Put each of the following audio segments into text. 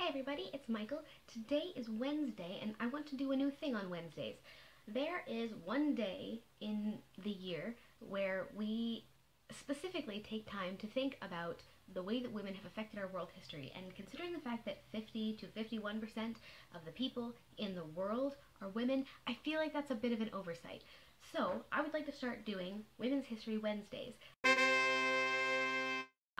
everybody, it's Michael. Today is Wednesday and I want to do a new thing on Wednesdays. There is one day in the year where we specifically take time to think about the way that women have affected our world history, and considering the fact that 50 to 51% of the people in the world are women, I feel like that's a bit of an oversight. So I would like to start doing Women's History Wednesdays.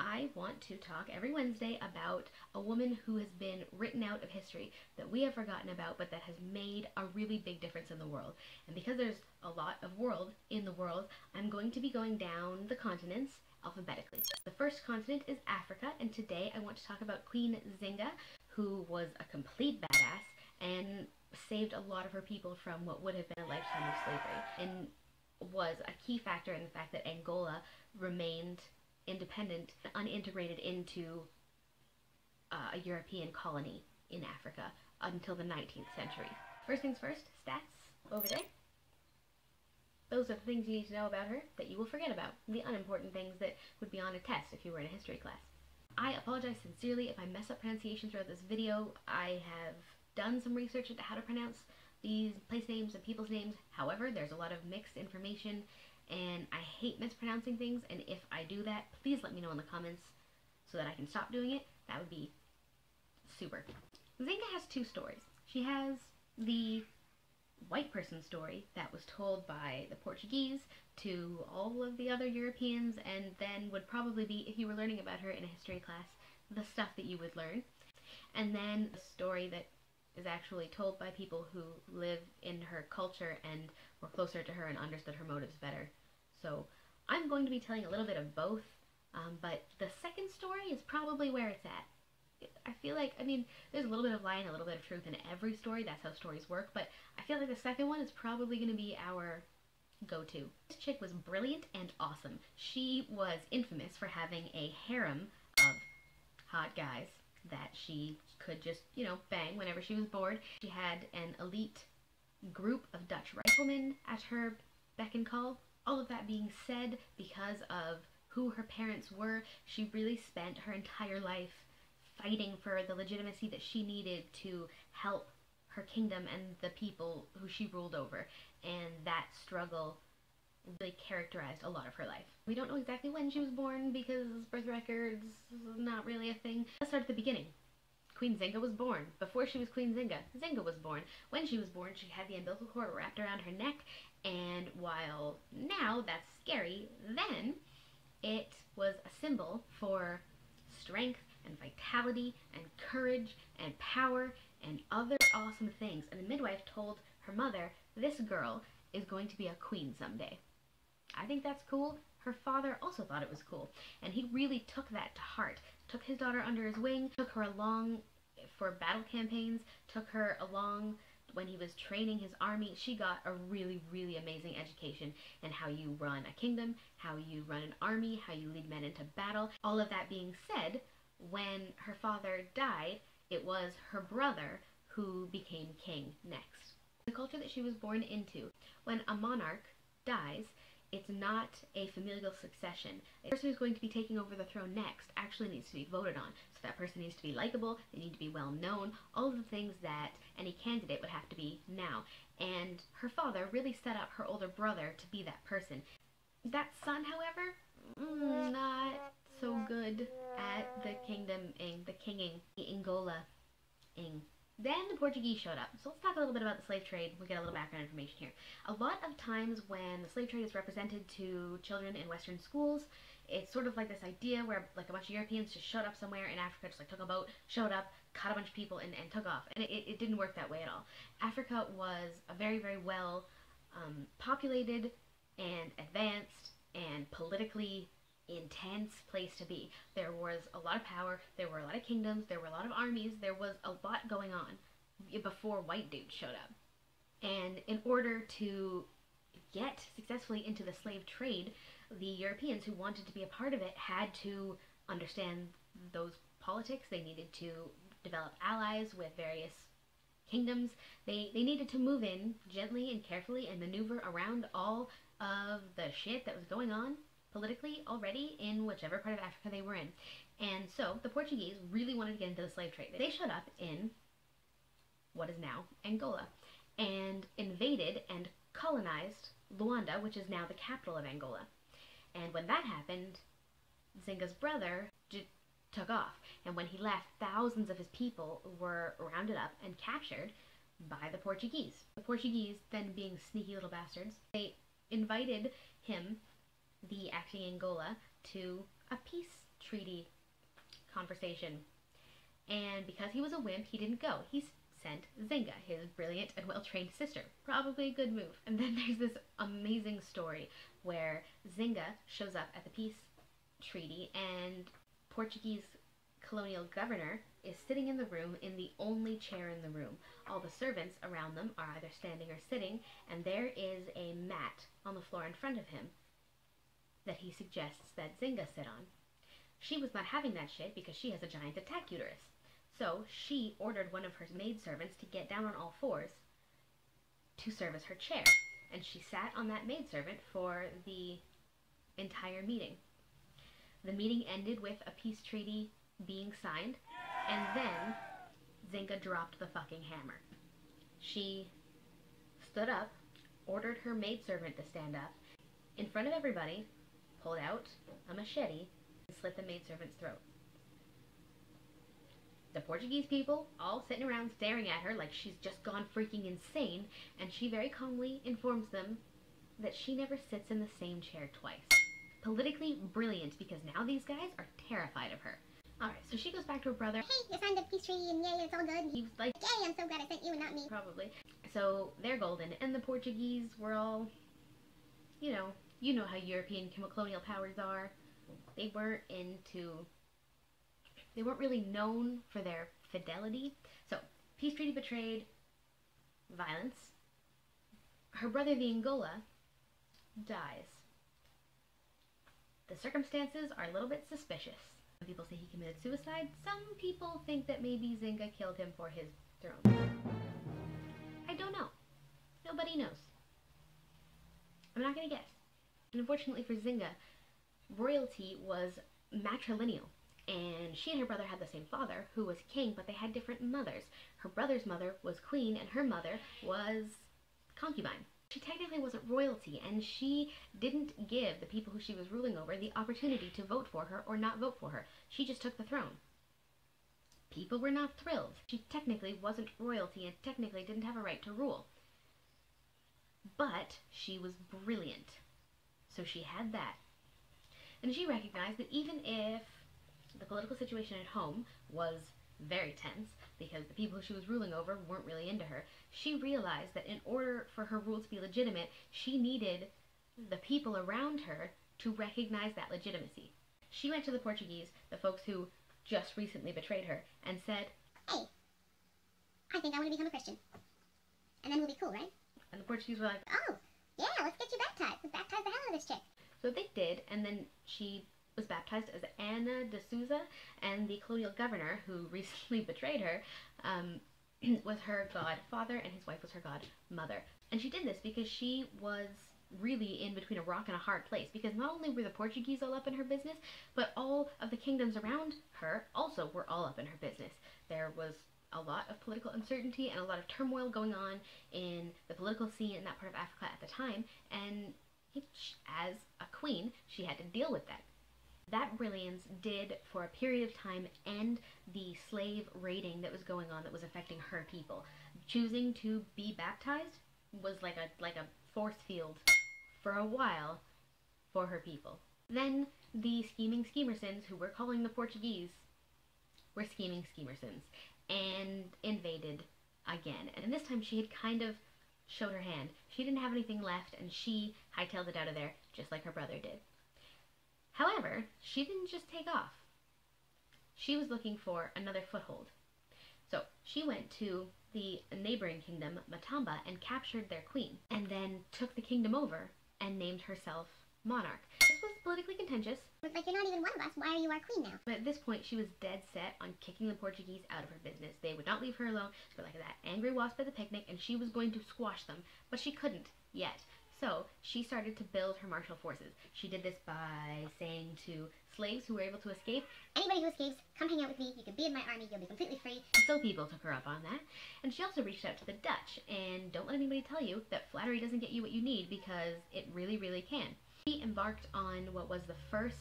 I want to talk every Wednesday about a woman who has been written out of history that we have forgotten about, but that has made a really big difference in the world. And because there's a lot of world in the world, I'm going to be going down the continents alphabetically. The first continent is Africa, and today I want to talk about Queen Nzinga, who was a complete badass and saved a lot of her people from what would have been a lifetime of slavery, and was a key factor in the fact that Angola remained independent, unintegrated into a European colony in Africa until the 19th century. First things first, stats over there. Those are the things you need to know about her that you will forget about, the unimportant things that would be on a test if you were in a history class. I apologize sincerely if I mess up pronunciation throughout this video. I have done some research into how to pronounce these place names and people's names. However, there's a lot of mixed information and I hate mispronouncing things, and if I do that, please let me know in the comments so that I can stop doing it. That would be super. Nzinga has two stories. She has the white person story that was told by the Portuguese to all of the other Europeans, and then would probably be, if you were learning about her in a history class, the stuff that you would learn. And then a story that is actually told by people who live in her culture and were closer to her and understood her motives better. So I'm going to be telling a little bit of both, but the second story is probably where it's at. I feel like, there's a little bit of lie and a little bit of truth in every story. That's how stories work, but I feel like the second one is probably going to be our go-to. This chick was brilliant and awesome. She was infamous for having a harem of hot guys that she could just, bang whenever she was bored. She had an elite group of Dutch riflemen at her beck and call. All of that being said, because of who her parents were, she really spent her entire life fighting for the legitimacy that she needed to help her kingdom and the people who she ruled over. And that struggle really characterized a lot of her life. We don't know exactly when she was born because birth records is not really a thing. Let's start at the beginning. Queen Nzinga was born. Before she was Queen Nzinga, Nzinga was born. When she was born, she had the umbilical cord wrapped around her neck, and while now that's scary, then it was a symbol for strength and vitality and courage and power and other awesome things. And the midwife told her mother, this girl is going to be a queen someday. I think that's cool. Her father also thought it was cool, and he really took that to heart. Took his daughter under his wing, took her along for battle campaigns, took her along when he was training his army. She got a really, really amazing education in how you run a kingdom, how you run an army, how you lead men into battle. All of that being said, when her father died, it was her brother who became king next. The culture that she was born into, when a monarch dies, it's not a familial succession. The person who's going to be taking over the throne next actually needs to be voted on. So that person needs to be likable, they need to be well known, all of the things that any candidate would have to be now. And her father really set up her older brother to be that person. That son, however, not so good at the kingdom-ing, the kinging, the Angola-ing. Then the Portuguese showed up. So let's talk a little bit about the slave trade. We'll get a little background information here. A lot of times when the slave trade is represented to children in Western schools, it's sort of like this idea where like a bunch of Europeans just showed up somewhere in Africa, just like took a boat, showed up, caught a bunch of people, and took off. And it didn't work that way at all. Africa was a very, very well populated and advanced and politically intense place to be. There was a lot of power, there were a lot of kingdoms, there were a lot of armies, there was a lot going on before white dudes showed up. And in order to get successfully into the slave trade, the Europeans who wanted to be a part of it had to understand those politics. They needed to develop allies with various kingdoms. They needed to move in gently and carefully and maneuver around all of the shit that was going on politically already in whichever part of Africa they were in. And so the Portuguese really wanted to get into the slave trade. They showed up in what is now Angola and invaded and colonized Luanda, which is now the capital of Angola. And when that happened, Nzinga's brother took off. And when he left, thousands of his people were rounded up and captured by the Portuguese. The Portuguese, then being sneaky little bastards, they invited him, the acting Angola, to a peace treaty conversation. And because he was a wimp, he didn't go. He sent Nzinga, his brilliant and well-trained sister. Probably a good move. And then there's this amazing story where Nzinga shows up at the peace treaty and Portuguese colonial governor is sitting in the room in the only chair in the room. All the servants around them are either standing or sitting, and there is a mat on the floor in front of him that he suggests that Nzinga sit on. She was not having that shit because she has a giant attack uterus. So she ordered one of her maidservants to get down on all fours to serve as her chair. And she sat on that maidservant for the entire meeting. The meeting ended with a peace treaty being signed, and then Nzinga dropped the fucking hammer. She stood up, ordered her maidservant to stand up, in front of everybody, pulled out a machete, and slit the maidservant's throat. The Portuguese people all sitting around staring at her like she's just gone freaking insane, and she very calmly informs them that she never sits in the same chair twice. Politically brilliant, because now these guys are terrified of her. Alright, so she goes back to her brother. Hey, you signed the peace treaty and yay, it's all good. He was like, yay, I'm so glad I sent you and not me. Probably. So they're golden, and the Portuguese were all, you know how European colonial powers are. They weren't really known for their fidelity. So, peace treaty betrayed, violence. Her brother, the Angola, dies. The circumstances are a little bit suspicious. Some people say he committed suicide. Some people think that maybe Nzinga killed him for his throne. I don't know. Nobody knows. I'm not gonna guess. And unfortunately for Nzinga, royalty was matrilineal. And she and her brother had the same father, who was king, but they had different mothers. Her brother's mother was queen, and her mother was concubine. She technically wasn't royalty, and she didn't give the people who she was ruling over the opportunity to vote for her or not vote for her. She just took the throne. People were not thrilled. She technically wasn't royalty and technically didn't have a right to rule. But she was brilliant. So she had that. And she recognized that even if the political situation at home was very tense, because the people she was ruling over weren't really into her, she realized that in order for her rule to be legitimate, she needed the people around her to recognize that legitimacy. She went to the Portuguese, the folks who just recently betrayed her, and said, hey, I think I want to become a Christian. And then we'll be cool, right? And the Portuguese were like, oh, yeah, let's get you baptized. Let's baptize the hell out of this chick. So they did, and then she was baptized as Ana de Souza, and the colonial governor who recently betrayed her was her godfather, and his wife was her godmother. And she did this because she was really in between a rock and a hard place, because not only were the Portuguese all up in her business, but all of the kingdoms around her also were all up in her business. There was a lot of political uncertainty and a lot of turmoil going on in the political scene in that part of Africa at the time, and as a queen, she had to deal with that. That brilliance did, for a period of time, end the slave raiding that was going on that was affecting her people. Choosing to be baptized was like a force field for a while for her people. Then the scheming schemersons, who were calling the Portuguese, were scheming schemersons and invaded again. And this time she had kind of showed her hand. She didn't have anything left, and she hightailed it out of there just like her brother did. However, she didn't just take off. She was looking for another foothold. So she went to the neighboring kingdom, Matamba, and captured their queen, and then took the kingdom over and named herself monarch. This was politically contentious. It's like, you're not even one of us. Why are you our queen now? But at this point, she was dead set on kicking the Portuguese out of her business. They would not leave her alone. They were like that angry wasp at the picnic, and she was going to squash them, but she couldn't yet. So she started to build her martial forces. She did this by saying to slaves who were able to escape, anybody who escapes, come hang out with me, you can be in my army, you'll be completely free. So people took her up on that. And she also reached out to the Dutch, and don't let anybody tell you that flattery doesn't get you what you need, because it really, really can. She embarked on what was the first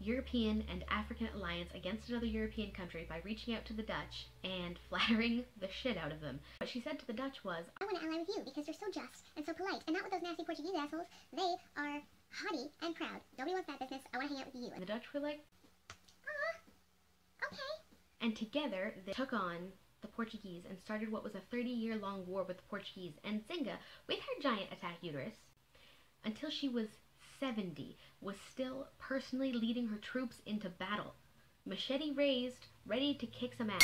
European and African alliance against another European country by reaching out to the Dutch and flattering the shit out of them. What she said to the Dutch was, I want to ally with you because you're so just and so polite, and not with those nasty Portuguese assholes. They are haughty and proud. Nobody wants that business. I want to hang out with you. and the Dutch were like, Okay. and together they took on the Portuguese and started what was a 30-year-long war with the Portuguese and Nzinga, with her giant attack uterus, until she was 70, was still personally leading her troops into battle, machete raised, ready to kick some ass.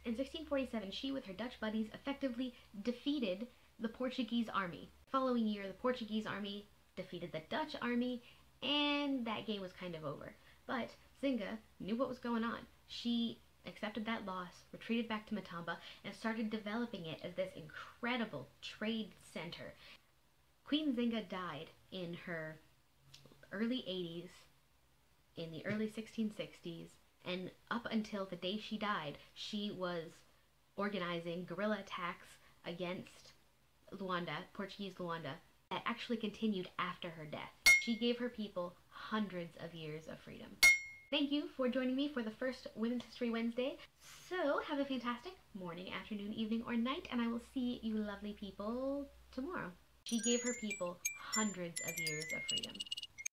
In 1647, she, with her Dutch buddies, effectively defeated the Portuguese army. The following year, the Portuguese army defeated the Dutch army, and that game was kind of over. But Nzinga knew what was going on. She accepted that loss, retreated back to Matamba, and started developing it as this incredible trade center. Queen Nzinga died in her early 80s, in the early 1660s, and up until the day she died, she was organizing guerrilla attacks against Luanda, Portuguese Luanda, that actually continued after her death. She gave her people hundreds of years of freedom. Thank you for joining me for the first Women's History Wednesday. So have a fantastic morning, afternoon, evening, or night, and I will see you lovely people tomorrow. She gave her people hundreds of years of freedom.